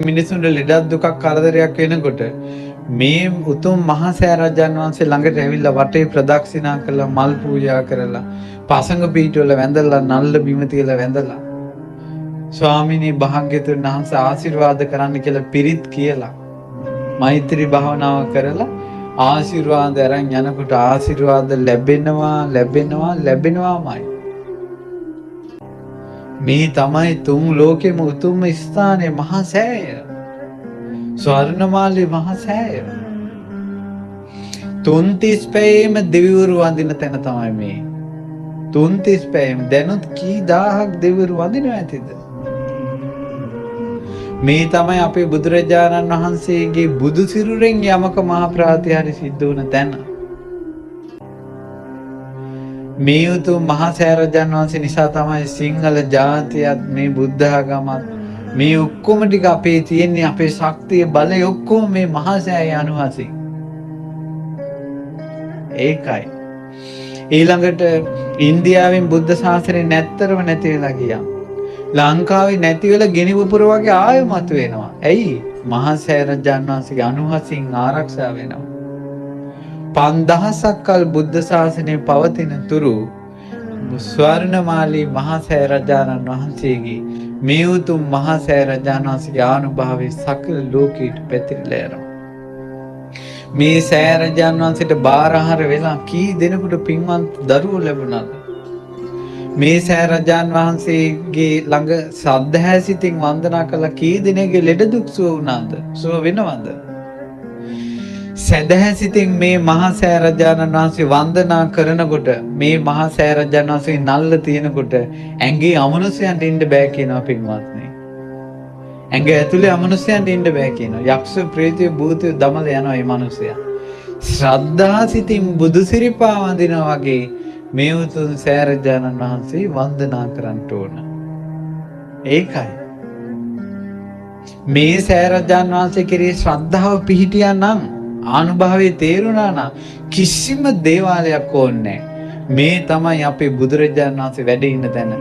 මිනිසුන්ට ලෙඩක් දුකක් කරදරයක් වෙනකොට මේ උතුම් මහා සෑරජාණන් වහන්සේ ළඟට ඇවිල්ලා වටේ ප්‍රදක්ෂිනා කරලා මල් පූජා කරලා පසඟ පීඨවල වැඳලා නල්ල බිම තියලා වැඳලා ස්වාමිනී භාග්‍යතුන් වහන්සේ ආශිර්වාද කරන්න කියලා පිරිත් කියලා මෛත්‍රී භාවනාව කරලා ආශිර්වාද අරන් යනකොට ආශිර්වාද ලැබෙනවාමයි. මේ තමයි තුන් ලෝකෙම උතුම්ම ස්ථානයේ මහා සෑය. ස්වර්ණමාලී මහා සෑය. 33 පැයේම දෙවිවරු වඳින තැන තමයි මේ. 33 පැයේම දැනුත් කී දහහක් දෙවිවරු වඳිනවා ඇතිද? මේ තමයි අපේ බුදුරජාණන් වහන්සේගේ බුදු සිරුරෙන් යමක මහා ප්‍රාතිහාර්ය සිද්ධ වුණ තැන. මේ උතුම් මහා සෑරජාණන් වහන්සේ නිසා තමයි සිංහල ජාතියත් මේ බුද්ධ ආගමත් මේ ඔක්කොම ටික අපේ තියෙන්නේ අපේ ශක්තිය බලය ඔක්කොම මේ මහා සෑය අනුහසින්. ඒකයි. ඊළඟට ඉන්දියාවෙන් බුද්ධ ශාසනය නැත්තරම නැති වෙලා ගියා. ලංකාවේ නැති වෙලා ගෙනි වපුර වගේ ආයෙ මතුවෙනවා. ඇයි? මහා සෑරජාණන් වහන්සේගේ අනුහසින් ආරක්ෂා වෙනවා. 5000ක් කල් බුද්ධ ශාසනය පවතින තුරු ස්වර්ණමාලී මහා සෑරජාණන් වහන්සේගේ මේ උතුම් මහා සෑරජාණන් වහන්සේගේ ආනුභාවයේ සකල ලෝකයට පැතිරිලා යනවා. මේ සෑරජාණන් වහන්සේට බාරහාර වෙලා කී දෙනෙකුට පින්වත් දරුවෝ ලැබුණාද? මේ සෑරජාණන් වහන්සේගේ ළඟ සද්ධාසිතින් වන්දනා කළා කී දෙනෙකුගේ ලෙඩ දුක් සුව වුණාද? සුව වෙනවද? සදහැසිතින් මේ මහා සෑරජාණන් වහන්සේ වන්දනා කරනකොට මේ මහා සෑරජාණන් වහන්සේ නල්ල තියෙනකොට ඇඟේ අමනුෂ්‍යයන්ට ඉන්න බෑ කියනවා පින්වත්නි. ඇඟ ඇතුලේ අමනුෂ්‍යයන්ට ඉන්න බෑ කියනවා. යක්ෂ ප්‍රේතය භූතය දමල යනවා මේ මනුස්සයා. ශ්‍රද්ධාසිතින් බුදු සිරිපා වඳිනා වගේ මේ උතුම් සෑරජාණන් වහන්සේ වන්දනා කරන්න ඕන. ඒකයි. මේ සෑරජාණන් වහන්සේ කෙරේ ශ්‍රද්ධාව පිහිටියා නම් ආනුභාවයේ තේරුණා නම් කිසිම දේවාලයක් ඕනේ නැහැ. මේ තමයි අපේ බුදුරජාණන් වහන්සේ වැඩ ඉන්න තැන.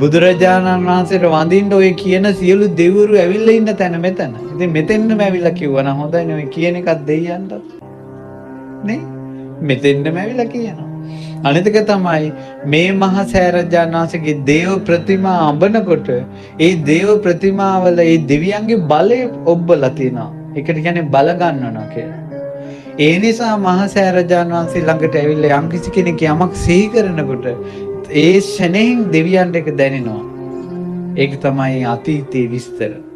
බුදුරජාණන් වහන්සේට වඳින්න ඔය කියන සියලු දෙවිවරු ඇවිල්ලා ඉන්න තැන මෙතන. ඉතින් මෙතෙන්නම ඇවිල්ලා කිව්වා නම් හොඳයිනේ ඔය කියන එකක් දෙයියන්ට. නේ? මෙතෙන්නම ඇවිල්ලා කියනවා. අනිතක තමයි මේ මහා සෑරජාණන් වහන්සේගේ දේව ප්‍රතිමා අඹනකොට ඒ දේව ප්‍රතිමාවල ඒ දෙවියන්ගේ බලය ඔබලා තියෙනවා. ඒකට කියන්නේ බල ගන්නවනවා කියලා. ඒ නිසා මහා සෑරජාණන් වහන්සේ ළඟට ඇවිල්ලා යම් කිසි කෙනෙක් යමක් සිහි කරනකොට ඒ ශරණෙන් දෙවියන්ට ඒක දැනෙනවා. ඒක තමයි අතීතයේ විස්තර.